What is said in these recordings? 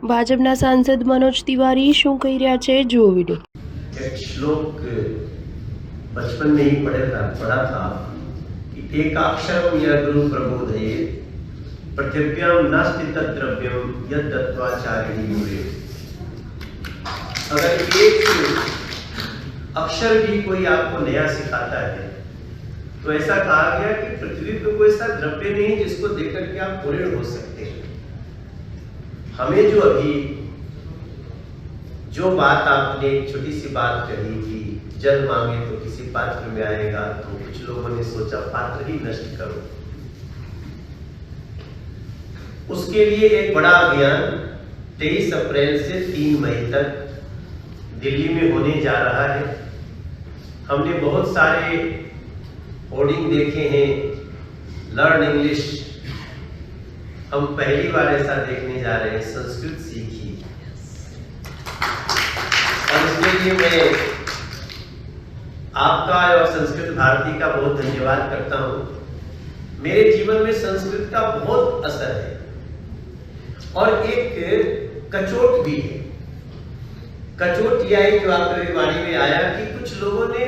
ભાજપના સાંસદ મનોજ તિવારી શું કહી રહ્યા છે જુઓ વિડીયો। एक श्लोक बचपन में ही पढ़ा था कि एकाक्षरम यः गुरु प्रबोधये पृथिव्यां नास्ति तद्द्रव्यं यद् दत्त्वा चारिणी मुरे। अगर एक अक्षर भी कोई आपको नया सिखाता है तो ऐसा कहा गया कि पृथ्वी पे कोई ऐसा द्रव्य नहीं जिसको देकर के आप पूर्ण हो सकते हैं। हमें जो अभी जो बात आपने छोटी सी बात कही कि जल मांगे तो किसी पात्र में आएगा, तो कुछ लोगों ने सोचा पात्र ही नष्ट करो। उसके लिए एक बड़ा अभियान 23 अप्रैल से 3 मई तक दिल्ली में होने जा रहा है। हमने बहुत सारे होर्डिंग देखे हैं, लर्न इंग्लिश। हम पहली बार ऐसा देखने जा रहे हैं, संस्कृत सीखी। और इसके लिए मैं आपका और संस्कृत भारती का बहुत धन्यवाद करता हूं। मेरे जीवन में संस्कृत का बहुत असर है और एक कचोट भी है। कचोट यह है जो आपकी वाणी में आया कि कुछ लोगों ने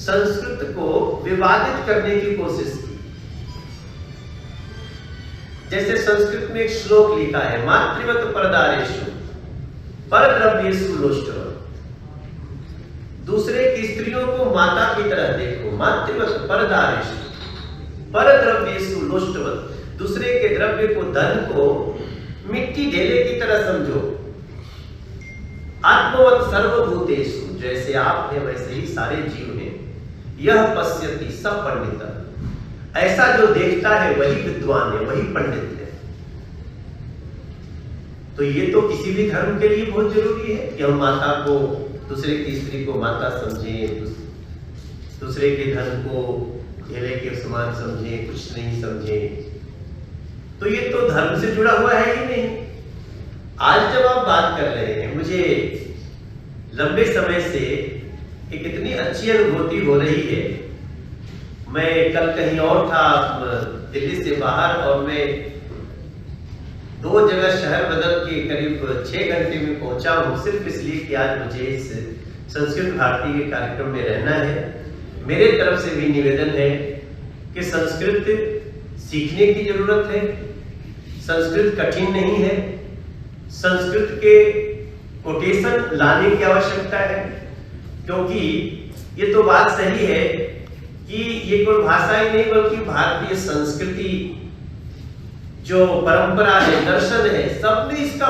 संस्कृत को विवादित करने की कोशिश की। जैसे संस्कृत में एक श्लोक लिखा है, मातृवत परदारेषु परद्रव्येषु लोष्टवत्। दूसरे की स्त्रियों को माता की तरह देखो, मातृवत परदारेषु परद्रव्येषु लोष्टवत्। दूसरे के द्रव्य को, धन को मिट्टी ढेले की तरह समझो। आत्मवत सर्वभूतेषु, जैसे आप हैं वैसे ही सारे जीव हैं। यह पश्यति स पंडितः, ऐसा जो देखता है वही विद्वान है, वही पंडित है। तो ये तो किसी भी धर्म के लिए बहुत जरूरी है कि हम माता को, दूसरे की स्त्री को माता समझें, दूसरे के धन को ढेले के समान समझें, कुछ नहीं समझें। तो ये तो धर्म से जुड़ा हुआ है ही नहीं। आज जब आप बात कर रहे हैं, मुझे लंबे समय से एक इतनी अच्छी अनुभूति हो रही है। मैं कल कहीं और था, दिल्ली से बाहर, और मैं 2 जगह शहर बदल के करीब 6 घंटे में पहुंचा हूं, सिर्फ इसलिए कि आज मुझे इस संस्कृत भारती के कार्यक्रम में रहना है। मेरे तरफ से भी निवेदन है कि संस्कृत सीखने की जरूरत है। संस्कृत कठिन नहीं है। संस्कृत के कोटेशन लाने की आवश्यकता है, क्योंकि ये तो बात सही है कि ये कोई भाषा ही नहीं बल्कि भारतीय संस्कृति, जो परंपरा है, दर्शन है, सब में इसका